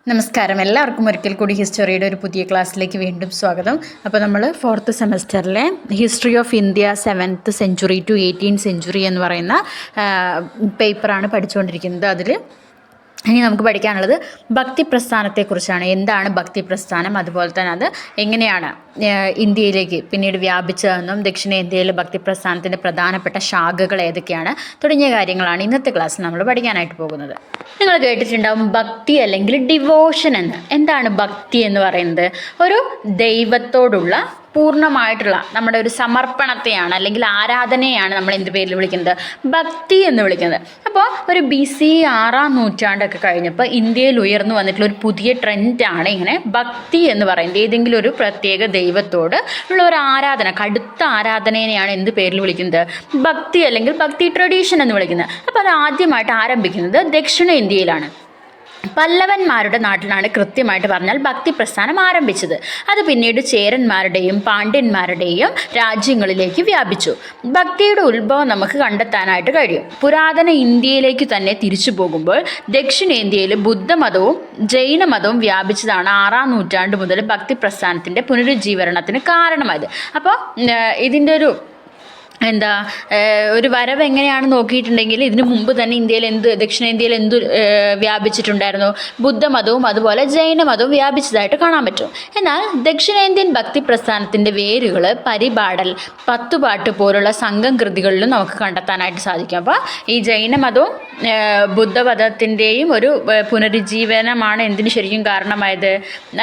നമസ്കാരം, എല്ലാവർക്കും ഒരിക്കൽ കൂടി ഹിസ്റ്ററിയുടെ ഒരു പുതിയ ക്ലാസ്സിലേക്ക് വീണ്ടും സ്വാഗതം. അപ്പോൾ നമ്മൾ 4th സെമസ്റ്ററിലെ history of India 7th century to 18th century എന്ന് പറയുന്ന പേപ്പറാണ് പഠിച്ചുകൊണ്ടിരിക്കുന്നത്. അതിൽ ഇനി നമുക്ക് പഠിക്കാനുള്ളത് ഭക്തി പ്രസ്ഥാനത്തെക്കുറിച്ചാണ്. എന്താണ് ഭക്തി പ്രസ്ഥാനം, അതുപോലെ തന്നെ അത് എങ്ങനെയാണ് ഇന്ത്യയിലേക്ക് പിന്നീട് വ്യാപിച്ചതെന്നും ദക്ഷിണേന്ത്യയിലെ ഭക്തി പ്രസ്ഥാനത്തിൻ്റെ പ്രധാനപ്പെട്ട ശാഖകൾ ഏതൊക്കെയാണ് തുടങ്ങിയ കാര്യങ്ങളാണ് ഇന്നത്തെ ക്ലാസ്സിൽ നമ്മൾ പഠിക്കാനായിട്ട് പോകുന്നത്. നിങ്ങൾ കേട്ടിട്ടുണ്ടാവും ഭക്തി അല്ലെങ്കിൽ ഡിവോഷൻ എന്ന്. എന്താണ് ഭക്തി എന്ന് പറയുന്നത്? ഒരു ദൈവത്തോടുള്ള പൂർണ്ണമായിട്ടുള്ള നമ്മുടെ ഒരു സമർപ്പണത്തെയാണ് അല്ലെങ്കിൽ ആരാധനയാണ് നമ്മൾ എന്ത് പേരിൽ വിളിക്കുന്നത്? ഭക്തി എന്ന് വിളിക്കുന്നത്. അപ്പോൾ ഒരു BC 6ാം നൂറ്റാണ്ടൊക്കെ കഴിഞ്ഞപ്പോൾ ഇന്ത്യയിൽ ഉയർന്നു വന്നിട്ടുള്ള ഒരു പുതിയ ട്രെൻഡാണ് ഇങ്ങനെ ഭക്തി എന്ന് പറയുന്നത്. ഏതെങ്കിലും ഒരു പ്രത്യേക ദൈവത്തോട് ഉള്ള ഒരു ആരാധന, കടുത്ത ആരാധനയെയാണ് എന്ത് പേരിൽ വിളിക്കുന്നത്? ഭക്തി അല്ലെങ്കിൽ ഭക്തി ട്രഡീഷൻ എന്ന് വിളിക്കുന്നത്. അപ്പോൾ അത് ആദ്യമായിട്ട് ആരംഭിക്കുന്നത് ദക്ഷിണേന്ത്യയിലാണ്. പല്ലവന്മാരുടെ നാട്ടിലാണ് കൃത്യമായിട്ട് പറഞ്ഞാൽ ഭക്തി പ്രസ്ഥാനം ആരംഭിച്ചത്. അത് പിന്നീട് ചേരന്മാരുടെയും പാണ്ഡ്യന്മാരുടെയും രാജ്യങ്ങളിലേക്ക് വ്യാപിച്ചു. ഭക്തിയുടെ ഉത്ഭവം നമുക്ക് കണ്ടെത്താനായിട്ട് കഴിയും. പുരാതന ഇന്ത്യയിലേക്ക് തന്നെ തിരിച്ചു പോകുമ്പോൾ ദക്ഷിണേന്ത്യയിൽ ബുദ്ധമതവും ജൈനമതവും വ്യാപിച്ചതാണ് 6ാം നൂറ്റാണ്ട് മുതൽ ഭക്തി പ്രസ്ഥാനത്തിൻ്റെ പുനരുജ്ജീവനത്തിന് കാരണമായത്. അപ്പോൾ ഇതിൻ്റെ ഒരു വരവ് എങ്ങനെയാണ് നോക്കിയിട്ടുണ്ടെങ്കിൽ ഇതിനു മുമ്പ് തന്നെ ദക്ഷിണേന്ത്യയിൽ വ്യാപിച്ചിട്ടുണ്ടായിരുന്നു? ബുദ്ധമതവും അതുപോലെ ജൈനമതവും വ്യാപിച്ചതായിട്ട് കാണാൻ പറ്റും. എന്നാൽ ദക്ഷിണേന്ത്യൻ ഭക്തി പ്രസ്ഥാനത്തിൻ്റെ വേരുകൾ പരിപാടൽ, പത്തുപാട്ട് പോലുള്ള സംഘം കൃതികളിലും നമുക്ക് കണ്ടെത്താനായിട്ട് സാധിക്കും. അപ്പോൾ ഈ ജൈനമതവും ബുദ്ധമതത്തിൻ്റെയും ഒരു പുനരുജ്ജീവനമാണ് എന്തിനു ശരിക്കും കാരണമായത്,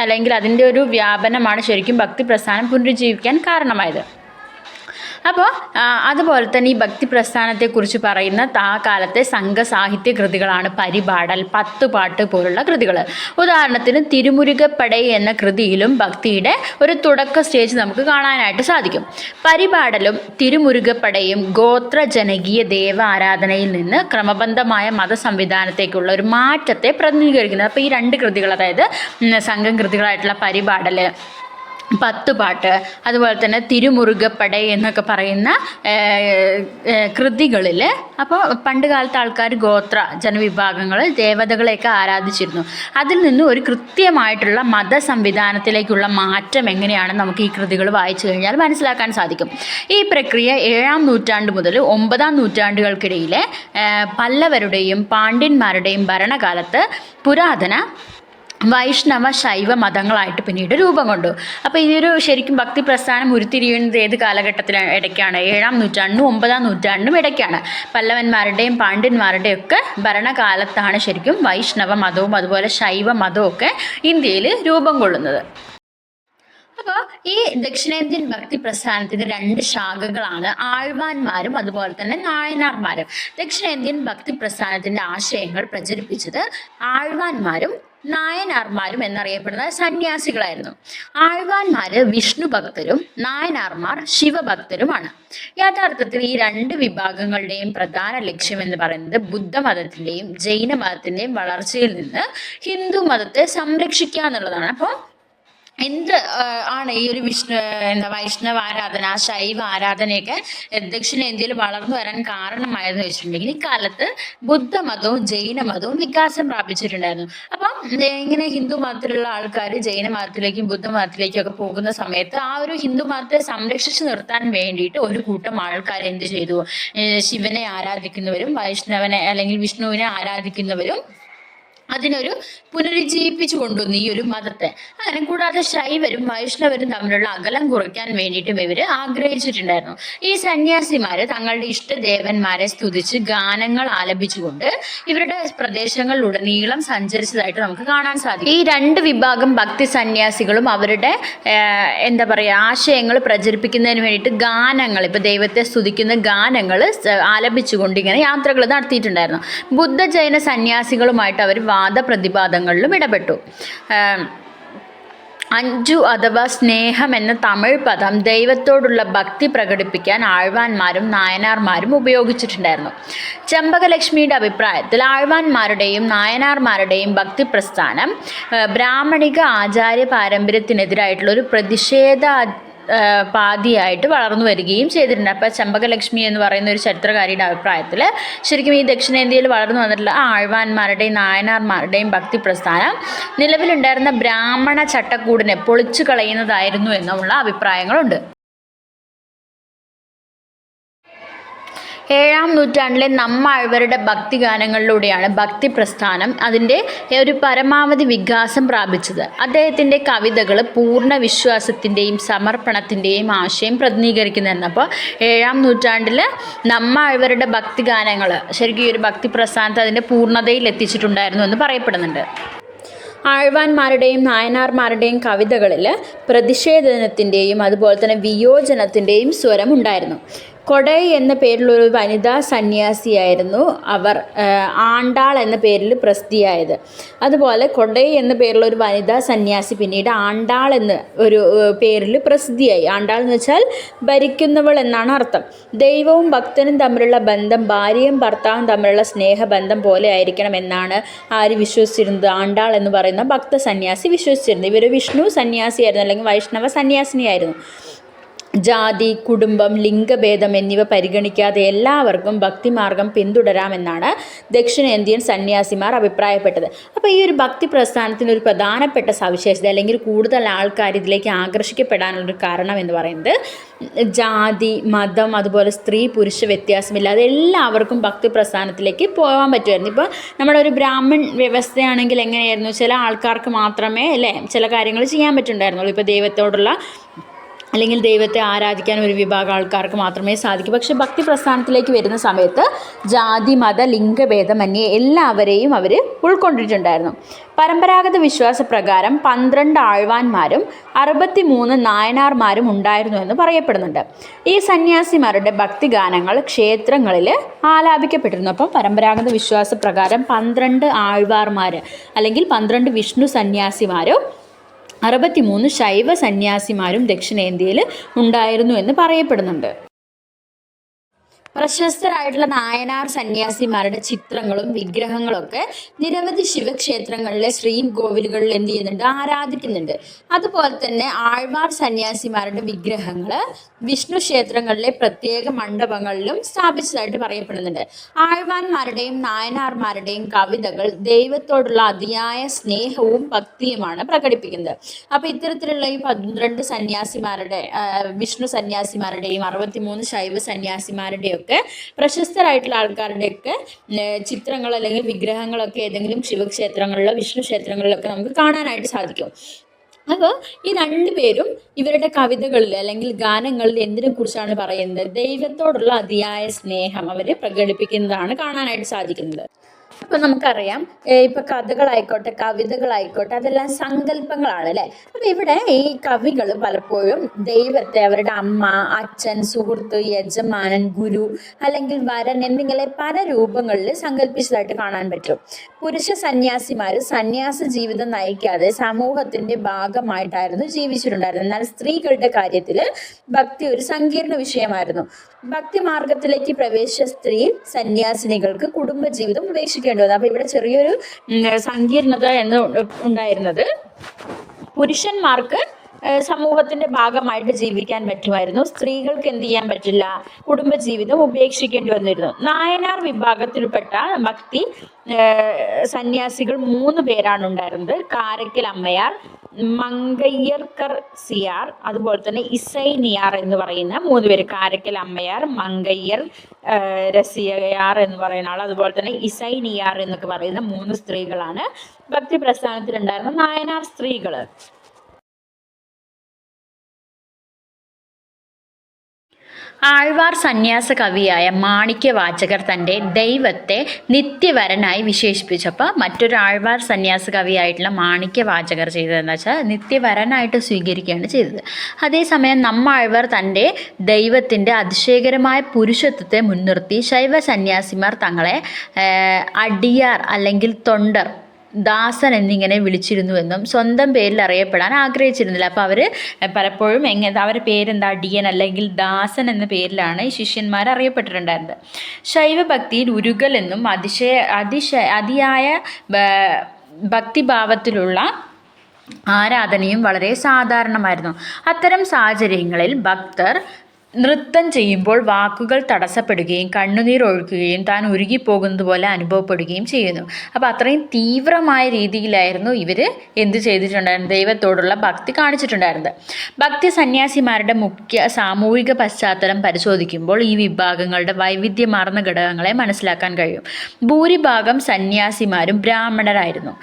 അല്ലെങ്കിൽ അതിൻ്റെ ഒരു വ്യാപനമാണ് ശരിക്കും ഭക്തി പ്രസ്ഥാനം പുനരുജ്ജീവിക്കാൻ കാരണമായത്. അപ്പോൾ അതുപോലെ തന്നെ ഈ ഭക്തി പ്രസ്ഥാനത്തെക്കുറിച്ച് പറയുന്ന ആ കാലത്തെ സംഘ സാഹിത്യ കൃതികളാണ് പരിപാടൽ, പത്തുപാട്ട് പോലുള്ള കൃതികൾ. ഉദാഹരണത്തിന് തിരുമുരുകപ്പടൈ എന്ന കൃതിയിലും ഭക്തിയുടെ ഒരു തുടക്ക സ്റ്റേജ് നമുക്ക് കാണാനായിട്ട് സാധിക്കും. പരിപാടലും തിരുമുരുകപ്പടയും ഗോത്ര ജനകീയ ദേവ ആരാധനയിൽ നിന്ന് ക്രമബദ്ധമായ മതസംവിധാനത്തേക്കുള്ള ഒരു മാറ്റത്തെ പ്രതിനിധീകരിക്കുന്നത്. അപ്പോൾ ഈ രണ്ട് കൃതികൾ, അതായത് സംഘം കൃതികളായിട്ടുള്ള പരിപാടൽ, പത്തുപാട്ട്, അതുപോലെ തന്നെ തിരുമുരുകപ്പടൈ എന്നൊക്കെ പറയുന്ന കൃതികളിൽ അപ്പോൾ പണ്ട് കാലത്ത് ആൾക്കാർ ഗോത്ര ജനവിഭാഗങ്ങൾ ദേവതകളെയൊക്കെ ആരാധിച്ചിരുന്നു. അതിൽ നിന്ന് ഒരു കൃത്യമായിട്ടുള്ള മത സംവിധാനത്തിലേക്കുള്ള മാറ്റം എങ്ങനെയാണെന്ന് നമുക്ക് ഈ കൃതികൾ വായിച്ചു കഴിഞ്ഞാൽ മനസ്സിലാക്കാൻ സാധിക്കും. ഈ പ്രക്രിയ 7ാം നൂറ്റാണ്ട് മുതൽ 9ാം നൂറ്റാണ്ടുകൾക്കിടയിലെ പല്ലവരുടെയും പാണ്ഡ്യന്മാരുടെയും ഭരണകാലത്ത് പുരാതന വൈഷ്ണവ ശൈവ മതങ്ങളായിട്ട് പിന്നീട് രൂപം കൊണ്ടു. അപ്പോൾ ഇതൊരു ശരിക്കും ഭക്തി പ്രസ്ഥാനം ഉരുത്തിരിയുന്നത് ഏത് കാലഘട്ടത്തിലാണ്? ഇടയ്ക്കാണ്. 7ാം നൂറ്റാണ്ടിനും 9ാം നൂറ്റാണ്ടിനും ഇടയ്ക്കാണ്. പല്ലവന്മാരുടെയും പാണ്ഡ്യന്മാരുടെയും ഒക്കെ ഭരണകാലത്താണ് ശരിക്കും വൈഷ്ണവ മതവും അതുപോലെ ശൈവ മതവും ഒക്കെ ഇന്ത്യയിൽ രൂപം കൊള്ളുന്നത്. അപ്പോൾ ഈ ദക്ഷിണേന്ത്യൻ ഭക്തി പ്രസ്ഥാനത്തിന് 2 ശാഖകളാണ്, ആഴ്വാന്മാരും അതുപോലെ തന്നെ നായനാർമാരും. ദക്ഷിണേന്ത്യൻ ഭക്തി പ്രസ്ഥാനത്തിൻ്റെ ആശയങ്ങൾ പ്രചരിപ്പിച്ചത് ആഴ്വാന്മാരും നായനാർമാരും എന്നറിയപ്പെടുന്ന സന്യാസികളായിരുന്നു. ആഴ്വാന്മാർ വിഷ്ണു ഭക്തരും നായനാർമാർ ശിവഭക്തരുമാണ്. യഥാർത്ഥത്തിൽ ഈ 2 വിഭാഗങ്ങളുടെയും പ്രധാന ലക്ഷ്യം എന്ന് പറയുന്നത് ബുദ്ധമതത്തിൻ്റെയും ജൈനമതത്തിൻ്റെയും വളർച്ചയിൽ നിന്ന് ഹിന്ദു മതത്തെ സംരക്ഷിക്കുക എന്നുള്ളതാണ്. അപ്പോൾ എന്ത് ആണ് ഈ ഒരു വൈഷ്ണവ ആരാധന, ശൈവ ആരാധനയൊക്കെ ദക്ഷിണേന്ത്യയിൽ വളർന്നു വരാൻ കാരണമായെന്ന് വെച്ചിട്ടുണ്ടെങ്കിൽ ഇക്കാലത്ത് ബുദ്ധമതവും ജൈനമതവും വികാസം പ്രാപിച്ചിട്ടുണ്ടായിരുന്നു. അപ്പം ഇങ്ങനെ ഹിന്ദു മതത്തിലുള്ള ആൾക്കാർ ജൈന മതത്തിലേക്കും ബുദ്ധമതത്തിലേക്കും ഒക്കെ പോകുന്ന സമയത്ത് ആ ഒരു ഹിന്ദു മതത്തെ സംരക്ഷിച്ചു നിർത്താൻ വേണ്ടിയിട്ട് ഒരു കൂട്ടം ആൾക്കാർ എന്ത് ചെയ്തു? ശിവനെ ആരാധിക്കുന്നവരും വൈഷ്ണവനെ അല്ലെങ്കിൽ വിഷ്ണുവിനെ ആരാധിക്കുന്നവരും അതിനൊരു പുനരുജ്ജീവിപ്പിച്ചു കൊണ്ടുവന്നു ഈ ഒരു മതത്തെ. അങ്ങനെ കൂടാതെ ശൈവരും വൈഷ്ണവരും തമ്മിലുള്ള അകലം കുറയ്ക്കാൻ വേണ്ടിയിട്ടും ഇവർ ആഗ്രഹിച്ചിട്ടുണ്ടായിരുന്നു. ഈ സന്യാസിമാര് തങ്ങളുടെ ഇഷ്ടദേവന്മാരെ സ്തുതിച്ച് ഗാനങ്ങൾ ആലപിച്ചുകൊണ്ട് ഇവരുടെ പ്രദേശങ്ങളിലുടനീളം സഞ്ചരിച്ചതായിട്ട് നമുക്ക് കാണാൻ സാധിക്കും. ഈ 2 വിഭാഗം ഭക്തി സന്യാസികളും അവരുടെ ആശയങ്ങൾ പ്രചരിപ്പിക്കുന്നതിന് വേണ്ടിയിട്ട് ഗാനങ്ങൾ, ഇപ്പൊ ദൈവത്തെ സ്തുതിക്കുന്ന ഗാനങ്ങൾ ആലപിച്ചുകൊണ്ട് ഇങ്ങനെ യാത്രകൾ നടത്തിയിട്ടുണ്ടായിരുന്നു. ബുദ്ധ ജൈന സന്യാസികളുമായിട്ട് അവർ വാദപ്രതിവാദങ്ങളിലും ഇടപെട്ടു. അഞ്ജു അഥവാ സ്നേഹം എന്ന തമിഴ് പദം ദൈവത്തോടുള്ള ഭക്തി പ്രകടിപ്പിക്കാൻ ആഴ്വാന്മാരും നായനാർമാരും ഉപയോഗിച്ചിട്ടുണ്ടായിരുന്നു. ചെമ്പകലക്ഷ്മിയുടെ അഭിപ്രായത്തിൽ ആഴ്വാന്മാരുടെയും നായനാർമാരുടെയും ഭക്തി പ്രസ്ഥാനം ബ്രാഹ്മണിക ആചാര്യ പാരമ്പര്യത്തിനെതിരായിട്ടുള്ള ഒരു പ്രതിഷേധ പാതിയായിട്ട് വളർന്നു വരികയും ചെയ്തിട്ടുണ്ട്. അപ്പോൾ ചെമ്പകലക്ഷ്മി എന്ന് പറയുന്ന ഒരു ചരിത്രകാരിയുടെ അഭിപ്രായത്തിൽ ശരിക്കും ഈ ദക്ഷിണേന്ത്യയിൽ വളർന്നു വന്നിട്ടുള്ള ആഴ്വാന്മാരുടെയും നായനാർമാരുടെയും ഭക്തി പ്രസ്ഥാനം നിലവിലുണ്ടായിരുന്ന ബ്രാഹ്മണ ചട്ടക്കൂടിനെ പൊളിച്ചു കളയുന്നതായിരുന്നു എന്നുള്ള അഭിപ്രായങ്ങളുണ്ട്. 7-ാം നൂറ്റാണ്ടിലെ നമ്മാഴ്വാരുടെ ഭക്തിഗാനങ്ങളിലൂടെയാണ് ഭക്തി പ്രസ്ഥാനം അതിൻ്റെ ഒരു പരമാവധി വികാസം പ്രാപിച്ചത്. അദ്ദേഹത്തിൻ്റെ കവിതകൾ പൂർണ്ണ വിശ്വാസത്തിൻ്റെയും സമർപ്പണത്തിൻ്റെയും ആശയം പ്രതിനിധീകരിക്കുന്നതായിരുന്നു. അപ്പോൾ 7-ാം നൂറ്റാണ്ടിൽ നമ്മാഴ്വാരുടെ ഭക്തിഗാനങ്ങൾ ശരിക്കും ഈ ഒരു ഭക്തി പ്രസ്ഥാനത്തെ അതിൻ്റെ പൂർണ്ണതയിൽ എത്തിച്ചിട്ടുണ്ടായിരുന്നു എന്ന് പറയപ്പെടുന്നുണ്ട്. ആഴ്വാന്മാരുടെയും നായനാർമാരുടെയും കവിതകളിൽ പ്രതിഷേധത്തിൻ്റെയും അതുപോലെ തന്നെ വിയോജനത്തിൻ്റെയും സ്വരം ഉണ്ടായിരുന്നു. കൊടൈ എന്ന പേരിലൊരു വനിതാ സന്യാസിയായിരുന്നു അവർ ആണ്ടാൾ എന്ന പേരിൽ പ്രസിദ്ധിയായത്. അതുപോലെ കൊടൈ എന്ന പേരിലൊരു വനിതാ സന്യാസി പിന്നീട് ആണ്ടാൾ എന്ന ഒരു പേരിൽ പ്രസിദ്ധിയായി. ആണ്ടാൾ എന്ന് വെച്ചാൽ ഭരിക്കുന്നവൾ എന്നാണ് അർത്ഥം. ദൈവവും ഭക്തനും തമ്മിലുള്ള ബന്ധം ഭാര്യയും ഭർത്താവും തമ്മിലുള്ള സ്നേഹബന്ധം പോലെ ആയിരിക്കണം എന്നാണ് ആര് വിശ്വസിച്ചിരുന്നത്? ആണ്ടാൾ എന്ന് പറയുന്ന ഭക്ത സന്യാസി വിശ്വസിച്ചിരുന്നത്. ഇവർ വിഷ്ണു സന്യാസിയായിരുന്നു, അല്ലെങ്കിൽ വൈഷ്ണവ സന്യാസിനിയായിരുന്നു. ജാതി, കുടുംബം, ലിംഗഭേദം എന്നിവ പരിഗണിക്കാതെ എല്ലാവർക്കും ഭക്തിമാർഗം പിന്തുടരാമെന്നാണ് ദക്ഷിണേന്ത്യൻ സന്യാസിമാർ അഭിപ്രായപ്പെട്ടത്. അപ്പോൾ ഈ ഒരു ഭക്തി പ്രസ്ഥാനത്തിന് ഒരു പ്രധാനപ്പെട്ട സവിശേഷത അല്ലെങ്കിൽ കൂടുതൽ ആൾക്കാർ ഇതിലേക്ക് ആകർഷിക്കപ്പെടാനുള്ളൊരു കാരണം എന്ന് പറയുന്നത് ജാതി, മതം, അതുപോലെ സ്ത്രീ പുരുഷ വ്യത്യാസമില്ലാതെ എല്ലാവർക്കും ഭക്തി പ്രസ്ഥാനത്തിലേക്ക് പോകാൻ പറ്റുമായിരുന്നു. ഇപ്പോൾ നമ്മുടെ ഒരു ബ്രാഹ്മൺ വ്യവസ്ഥയാണെങ്കിൽ എങ്ങനെയായിരുന്നു? ചില ആൾക്കാർക്ക് മാത്രമേ ചില കാര്യങ്ങൾ ചെയ്യാൻ പറ്റുന്നുണ്ടായിരുന്നുള്ളൂ. ഇപ്പോൾ ദൈവത്തോടുള്ള അല്ലെങ്കിൽ ദൈവത്തെ ആരാധിക്കാൻ ഒരു വിഭാഗം ആൾക്കാർക്ക് മാത്രമേ സാധിക്കൂ. പക്ഷേ ഭക്തി പ്രസ്ഥാനത്തിലേക്ക് വരുന്ന സമയത്ത് ജാതി, മത, ലിംഗഭേദമന്യേ എല്ലാവരെയും അവർ ഉൾക്കൊണ്ടിട്ടുണ്ടായിരുന്നു. പരമ്പരാഗത വിശ്വാസപ്രകാരം 12 ആഴ്വാന്മാരും 63 നായനാർമാരും ഉണ്ടായിരുന്നു എന്ന് പറയപ്പെടുന്നുണ്ട്. ഈ സന്യാസിമാരുടെ ഭക്തിഗാനങ്ങൾ ക്ഷേത്രങ്ങളിൽ ആലാപിക്കപ്പെട്ടിരുന്നു. അപ്പം പരമ്പരാഗത വിശ്വാസപ്രകാരം 12 ആഴ്വാർമാർ അല്ലെങ്കിൽ 12 വിഷ്ണു സന്യാസിമാരും 63 ശൈവ സന്യാസിമാരും ദക്ഷിണേന്ത്യയിൽ ഉണ്ടായിരുന്നു എന്ന് പറയപ്പെടുന്നുണ്ട്. പ്രശസ്തരായിട്ടുള്ള നായനാർ സന്യാസിമാരുടെ ചിത്രങ്ങളും വിഗ്രഹങ്ങളൊക്കെ നിരവധി ശിവക്ഷേത്രങ്ങളിലെ ശ്രീകോവിലുകളിൽ എന്ത് ചെയ്യുന്നുണ്ട്? ആരാധിക്കുന്നുണ്ട്. അതുപോലെ തന്നെ ആഴ്വാർ സന്യാസിമാരുടെ വിഗ്രഹങ്ങൾ വിഷ്ണു ക്ഷേത്രങ്ങളിലെ പ്രത്യേക മണ്ഡപങ്ങളിലും സ്ഥാപിച്ചതായിട്ട് പറയപ്പെടുന്നുണ്ട്. ആഴ്വാന്മാരുടെയും നായനാർമാരുടെയും കവിതകൾ ദൈവത്തോടുള്ള അതിയായ സ്നേഹവും ഭക്തിയുമാണ് പ്രകടിപ്പിക്കുന്നത്. അപ്പോൾ ഇത്തരത്തിലുള്ള ഈ 12 സന്യാസിമാരുടെ വിഷ്ണു സന്യാസിമാരുടെയും 63 ശൈവ സന്യാസിമാരുടെയും പ്രശസ്തരായിട്ടുള്ള ആൾക്കാരുടെയൊക്കെ ചിത്രങ്ങൾ അല്ലെങ്കിൽ വിഗ്രഹങ്ങളൊക്കെ ഏതെങ്കിലും ശിവക്ഷേത്രങ്ങളിലോ വിഷ്ണു ക്ഷേത്രങ്ങളിലൊക്കെ നമുക്ക് കാണാനായിട്ട് സാധിക്കും. അപ്പോൾ ഈ 2 പേരും ഇവരുടെ കവിതകളിൽ അല്ലെങ്കിൽ ഗാനങ്ങളിൽ എന്തിനെ കുറിച്ചാണ് പറയുന്നത്? ദൈവത്തോടുള്ള അതിയായ സ്നേഹം അവർ പ്രകടിപ്പിക്കുന്നതാണ് കാണാനായിട്ട് സാധിക്കുന്നത്. ഇപ്പം നമുക്കറിയാം, ഇപ്പം കഥകളായിക്കോട്ടെ കവിതകളായിക്കോട്ടെ അതെല്ലാം സങ്കല്പങ്ങളാണ് അല്ലേ. അപ്പം ഇവിടെ ഈ കവികൾ പലപ്പോഴും ദൈവത്തെ അവരുടെ അമ്മ, അച്ഛൻ, സുഹൃത്ത്, യജമാനൻ, ഗുരു അല്ലെങ്കിൽ വരൻ എന്നിങ്ങനെ പല രൂപങ്ങളിൽ സങ്കല്പിച്ചതായിട്ട് കാണാൻ പറ്റും. പുരുഷ സന്യാസിമാർ സന്യാസ ജീവിതം നയിക്കാതെ സമൂഹത്തിന്റെ ഭാഗമായിട്ടായിരുന്നു ജീവിച്ചിട്ടുണ്ടായിരുന്നത്. എന്നാൽ സ്ത്രീകളുടെ കാര്യത്തിൽ ഭക്തി ഒരു സങ്കീർണ വിഷയമായിരുന്നു. ഭക്തി മാർഗത്തിലേക്ക് പ്രവേശിച്ച സ്ത്രീ സന്യാസിനികൾക്ക് കുടുംബജീവിതം ഉപേക്ഷിക്കേണ്ടി വന്നു. അപ്പൊ ഇവിടെ ചെറിയൊരു സങ്കീർണത എന്ന് ഉണ്ടായിരുന്നത് പുരുഷന്മാർക്ക് സമൂഹത്തിന്റെ ഭാഗമായിട്ട് ജീവിക്കാൻ പറ്റുമായിരുന്നു, സ്ത്രീകൾക്ക് എന്ത് ചെയ്യാൻ പറ്റില്ല, കുടുംബജീവിതം ഉപേക്ഷിക്കേണ്ടി വന്നിരുന്നു. നായനാർ വിഭാഗത്തിൽപ്പെട്ട ഭക്തി സന്യാസികൾ 3 പേരാണ് ഉണ്ടായിരുന്നത്. കാരക്കൽ അമ്മയാർ, മങ്കയ്യർക്കർ സിയാർ, അതുപോലെ തന്നെ ഇസൈനിയാർ എന്ന് പറയുന്ന 3 പേര്. കാരക്കൽ അമ്മയാർ, മങ്കയ്യർ രസിയാർ എന്ന് പറയുന്ന ആൾ, അതുപോലെ തന്നെ ഇസൈനിയാർ എന്നൊക്കെ പറയുന്ന 3 സ്ത്രീകളാണ് ഭക്തി പ്രസ്ഥാനത്തിലുണ്ടായിരുന്ന നായനാർ സ്ത്രീകൾ. ആഴ്വാർ സന്യാസ കവിയായ മാണിക്യവാചകർ തൻ്റെ ദൈവത്തെ നിത്യവരനായി വിശേഷിപ്പിച്ചപ്പോൾ മറ്റൊരു ആഴ്വാർ സന്യാസ കവിയായിട്ടുള്ള മാണിക്യവാചകർ ചെയ്തതെന്ന് വെച്ചാൽ നിത്യവരനായിട്ട് സ്വീകരിക്കുകയാണ് ചെയ്തത്. അതേസമയം നമ്മാഴ്വാർ തൻ്റെ ദൈവത്തിൻ്റെ അതിശയകരമായ പുരുഷത്വത്തെ മുൻനിർത്തി ശൈവ സന്യാസിമാർ തങ്ങളെ അടിയാർ അല്ലെങ്കിൽ തൊണ്ടർ, ദാസൻ എന്നിങ്ങനെ വിളിച്ചിരുന്നുവെന്നും സ്വന്തം പേരിൽ അറിയപ്പെടാൻ ആഗ്രഹിച്ചിരുന്നില്ല. അപ്പോൾ അവർ പലപ്പോഴും അവരുടെ പേരെന്താ, അടിയൻ അല്ലെങ്കിൽ ദാസൻ എന്ന പേരിലാണ് ഈ ശിഷ്യന്മാർ അറിയപ്പെട്ടിട്ടുണ്ടായിരുന്നത്. ശൈവഭക്തിയിൽ ഉരുകൽ എന്നും അതിയായ ഭക്തിഭാവത്തിലുള്ള ആരാധനയും വളരെ സാധാരണമായിരുന്നു. അത്തരം സാഹചര്യങ്ങളിൽ ഭക്തർ നൃത്തം ചെയ്യുമ്പോൾ വാക്കുകൾ തടസ്സപ്പെടുകയും കണ്ണുനീർ ഒഴുക്കുകയും താൻ ഉരുകിപ്പോകുന്നത് പോലെ അനുഭവപ്പെടുകയും ചെയ്യുന്നു. അപ്പോൾ അത്രയും തീവ്രമായ രീതിയിലായിരുന്നു ഇവർ എന്ത് ചെയ്തിട്ടുണ്ടായിരുന്നത്, ദൈവത്തോടുള്ള ഭക്തി കാണിച്ചിട്ടുണ്ടായിരുന്നത്. ഭക്തി സന്യാസിമാരുടെ മുഖ്യ സാമൂഹിക പശ്ചാത്തലം പരിശോധിക്കുമ്പോൾ ഈ വിഭാഗങ്ങളുടെ വൈവിധ്യമാർന്ന ഘടകങ്ങളെ മനസ്സിലാക്കാൻ കഴിയും. ഭൂരിഭാഗം സന്യാസിമാരും ബ്രാഹ്മണരായിരുന്നു.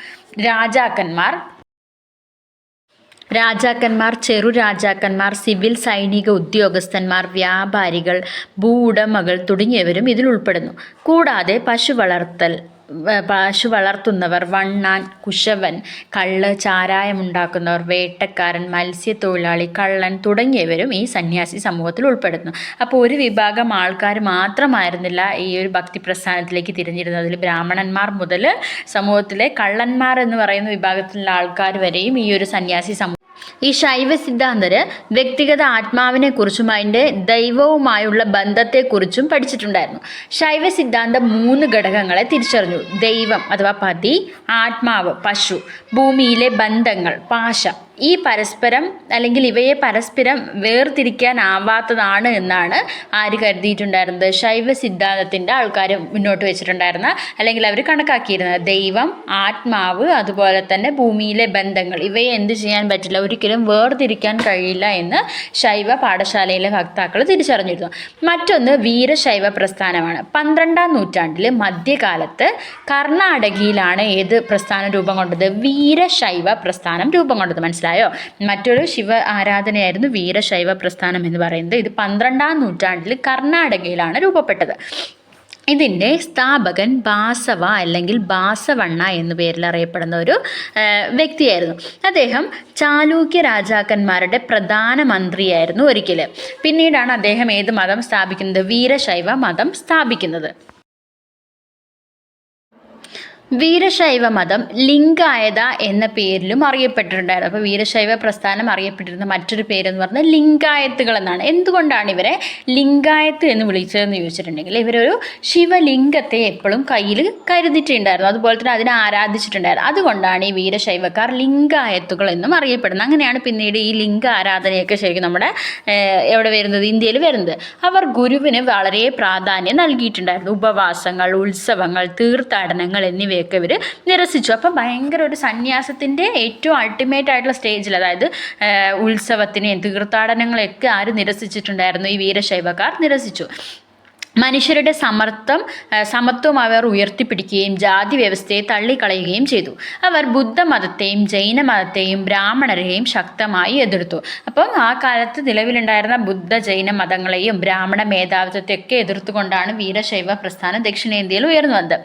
രാജാക്കന്മാർ, ചെറു രാജാക്കന്മാർ, സിവിൽ സൈനിക ഉദ്യോഗസ്ഥന്മാർ, വ്യാപാരികൾ, ഭൂവുടമകൾ തുടങ്ങിയവരും ഇതിൽ ഉൾപ്പെടുന്നു. കൂടാതെ പശു വളർത്തുന്നവർ, വണ്ണാൻ, കുശവൻ, കള്ള്, ചാരായമുണ്ടാക്കുന്നവർ, വേട്ടക്കാരൻ, മത്സ്യത്തൊഴിലാളി, കള്ളൻ തുടങ്ങിയവരും ഈ സന്യാസി സമൂഹത്തിൽ ഉൾപ്പെടുന്നു. അപ്പോൾ ഒരു വിഭാഗം ആൾക്കാർ മാത്രമായിരുന്നില്ല ഈ ഒരു ഭക്തി പ്രസ്ഥാനത്തിലേക്ക് തിരിഞ്ഞിരുന്നത്. അതിൽ ബ്രാഹ്മണന്മാർ മുതൽ സമൂഹത്തിലെ കള്ളന്മാർ എന്ന് പറയുന്ന വിഭാഗത്തിലുള്ള ആൾക്കാർ വരെയും ഈ ഒരു സന്യാസി ഈ ശൈവ സിദ്ധാന്തര് വ്യക്തിഗത ആത്മാവിനെക്കുറിച്ചും അതിൻ്റെ ദൈവവുമായുള്ള ബന്ധത്തെക്കുറിച്ചും പഠിച്ചിട്ടുണ്ടായിരുന്നു. ശൈവ സിദ്ധാന്തം 3 ഘടകങ്ങളെ തിരിച്ചറിഞ്ഞു: ദൈവം അഥവാ പതി, ആത്മാവ് പശു, ഭൂമിയിലെ ബന്ധങ്ങൾ പാശ. ഈ പരസ്പരം അല്ലെങ്കിൽ ഇവയെ പരസ്പരം വേർതിരിക്കാനാവാത്തതാണ് എന്നാണ് ആര് കരുതിയിട്ടുണ്ടായിരുന്നത്? ശൈവ സിദ്ധാന്തത്തിൻ്റെ ആൾക്കാർ മുന്നോട്ട് വെച്ചിട്ടുണ്ടായിരുന്ന അല്ലെങ്കിൽ അവർ കണക്കാക്കിയിരുന്നത് ദൈവം, ആത്മാവ്, അതുപോലെ തന്നെ ഭൂമിയിലെ ബന്ധങ്ങൾ, ഇവയെ എന്ത് ചെയ്യാൻ പറ്റില്ല, ഒരിക്കലും വേർതിരിക്കാൻ കഴിയില്ല എന്ന് ശൈവ പാഠശാലയിലെ വക്താക്കൾ തിരിച്ചറിഞ്ഞിരുന്നു. മറ്റൊന്ന് വീരശൈവ പ്രസ്ഥാനമാണ്. 12-ാം നൂറ്റാണ്ടിൽ മധ്യകാലത്ത് കർണാടകയിലാണ് ഏത് പ്രസ്ഥാനം രൂപം കൊണ്ടത്? വീരശൈവ പ്രസ്ഥാനം രൂപം കൊണ്ടത്. മനസ്സിലായോ? മറ്റൊരു ശിവ ആരാധനയായിരുന്നു വീരശൈവ പ്രസ്ഥാനം എന്ന് പറയുന്നത്. ഇത് 12-ാം നൂറ്റാണ്ടിൽ കർണാടകയിലാണ് രൂപപ്പെട്ടത്. ഇതിൻ്റെ സ്ഥാപകൻ ബാസവ അല്ലെങ്കിൽ ബാസവണ്ണ എന്നു പേരിൽ അറിയപ്പെടുന്ന ഒരു വ്യക്തിയായിരുന്നു. അദ്ദേഹം ചാലൂക്യ രാജാക്കന്മാരുടെ പ്രധാനമന്ത്രിയായിരുന്നു ഒരിക്കൽ. പിന്നീടാണ് അദ്ദേഹം ഏത് മതം സ്ഥാപിക്കുന്നത്? വീരശൈവ മതം സ്ഥാപിക്കുന്നത്. വീരശൈവ മതം ലിംഗായത എന്ന പേരിലും അറിയപ്പെട്ടിട്ടുണ്ടായിരുന്നു. അപ്പോൾ വീരശൈവ പ്രസ്ഥാനം അറിയപ്പെട്ടിരുന്ന മറ്റൊരു പേരെന്ന് പറഞ്ഞാൽ ലിംഗായത്തുകൾ എന്നാണ്. എന്തുകൊണ്ടാണ് ഇവരെ ലിംഗായത്ത് എന്ന് വിളിച്ചതെന്ന് ചോദിച്ചിട്ടുണ്ടെങ്കിൽ ഇവരൊരു ശിവലിംഗത്തെ എപ്പോഴും കയ്യിൽ കരുതിയിട്ടുണ്ടായിരുന്നു, അതുപോലെ തന്നെ അതിനെ ആരാധിച്ചിട്ടുണ്ടായിരുന്നു. അതുകൊണ്ടാണ് ഈ വീരശൈവക്കാർ ലിംഗായത്തുകൾ എന്നും അറിയപ്പെടുന്നത്. അങ്ങനെയാണ് പിന്നീട് ഈ ലിംഗ ആരാധനയൊക്കെ ശരിക്കും നമ്മുടെ എവിടെ വരുന്നത്? ഇന്ത്യയിൽ വരുന്നത്. അവർ ഗുരുവിന് വളരെ പ്രാധാന്യം നൽകിയിട്ടുണ്ടായിരുന്നു. ഉപവാസങ്ങൾ, ഉത്സവങ്ങൾ, തീർത്ഥാടനങ്ങൾ എന്നിവയൊക്കെ ഇവർ നിരസിച്ചു. അപ്പം ഭയങ്കര ഒരു സന്യാസത്തിൻ്റെ ഏറ്റവും അൾട്ടിമേറ്റ് ആയിട്ടുള്ള സ്റ്റേജിൽ, അതായത് ഉത്സവത്തിനെയും തീർത്ഥാടനങ്ങളെയൊക്കെ ആര് നിരസിച്ചിട്ടുണ്ടായിരുന്നു? ഈ വീരശൈവക്കാർ നിരസിച്ചു. മനുഷ്യരുടെ സമത്വം അവർ ഉയർത്തിപ്പിടിക്കുകയും ജാതി വ്യവസ്ഥയെ തള്ളിക്കളയുകയും ചെയ്തു. അവർ ബുദ്ധമതത്തെയും ജൈനമതത്തെയും ബ്രാഹ്മണരെയും ശക്തമായി എതിർത്തു. അപ്പം ആ കാലത്ത് നിലവിലുണ്ടായിരുന്ന ബുദ്ധ ജൈന മതങ്ങളെയും ബ്രാഹ്മണ മേധാവിത്വത്തെയൊക്കെ എതിർത്തുകൊണ്ടാണ് വീരശൈവ പ്രസ്ഥാനം ദക്ഷിണേന്ത്യയിൽ ഉയർന്നു വന്നത്.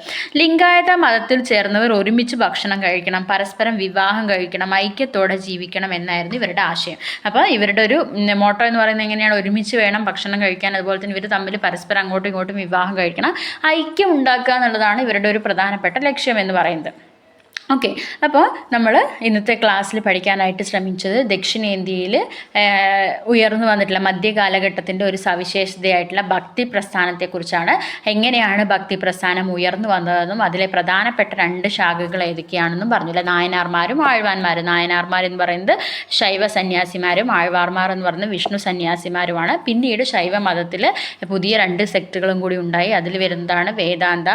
ലിംഗായത മതത്തിൽ ചേർന്നവർ ഒരുമിച്ച് ഭക്ഷണം കഴിക്കണം, പരസ്പരം വിവാഹം കഴിക്കണം, ഐക്യത്തോടെ ജീവിക്കണം എന്നായിരുന്നു ഇവരുടെ ആശയം. അപ്പോൾ ഇവരുടെ ഒരു മോട്ടോ എന്ന് പറയുന്നത് എങ്ങനെയാണ്? ഒരുമിച്ച് വേണം ഭക്ഷണം കഴിക്കാൻ, അതുപോലെ തന്നെ ഇവർ തമ്മിൽ പരസ്പരം അങ്ങോട്ടും ഇങ്ങോട്ടും വിവാഹം കഴിക്കണം, ഐക്യം ഉണ്ടാക്കുക എന്നുള്ളതാണ് ഇവരുടെ ഒരു പ്രധാനപ്പെട്ട ലക്ഷ്യം എന്ന് പറയുന്നത്. ഓക്കെ, അപ്പോൾ നമ്മൾ ഇന്നത്തെ ക്ലാസ്സിൽ പഠിക്കാനായിട്ട് ശ്രമിച്ചത് ദക്ഷിണേന്ത്യയിൽ ഉയർന്നു വന്നിട്ടുള്ള മധ്യകാലഘട്ടത്തിൻ്റെ ഒരു സവിശേഷതയായിട്ടുള്ള ഭക്തി പ്രസ്ഥാനത്തെക്കുറിച്ചാണ്. എങ്ങനെയാണ് ഭക്തി പ്രസ്ഥാനം ഉയർന്നു വന്നതെന്നും അതിലെ പ്രധാനപ്പെട്ട 2 ശാഖകൾ ഏതൊക്കെയാണെന്നും പറഞ്ഞില്ല. നായനാർമാരും ആഴ്വാന്മാരും. നായനാർമാർ എന്ന് പറയുന്നത് ശൈവ സന്യാസിമാരും ആഴ്വാർമാർ എന്ന് പറയുന്നത് വിഷ്ണു സന്യാസിമാരുമാണ്. പിന്നീട് ശൈവ മതത്തിൽ പുതിയ 2 സെക്റ്റുകളും കൂടി ഉണ്ടായി. അതിൽ വരുന്നതാണ് വേദാന്ത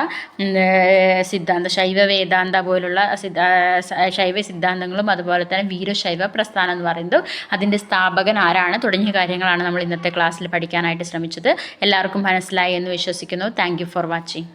സിദ്ധാന്ത, ശൈവ വേദാന്ത പോലുള്ള ശൈവ സിദ്ധാന്തങ്ങളും അതുപോലെ തന്നെ വീരശൈവ പ്രസ്ഥാനം എന്ന് പറയുന്നത്, അതിൻ്റെ സ്ഥാപകൻ ആരാണ് തുടങ്ങിയ കാര്യങ്ങളാണ് നമ്മൾ ഇന്നത്തെ ക്ലാസ്സിൽ പഠിക്കാനായിട്ട് ശ്രമിച്ചത്. എല്ലാവർക്കും മനസ്സിലായി എന്ന് വിശ്വസിക്കുന്നു. Thank you for watching.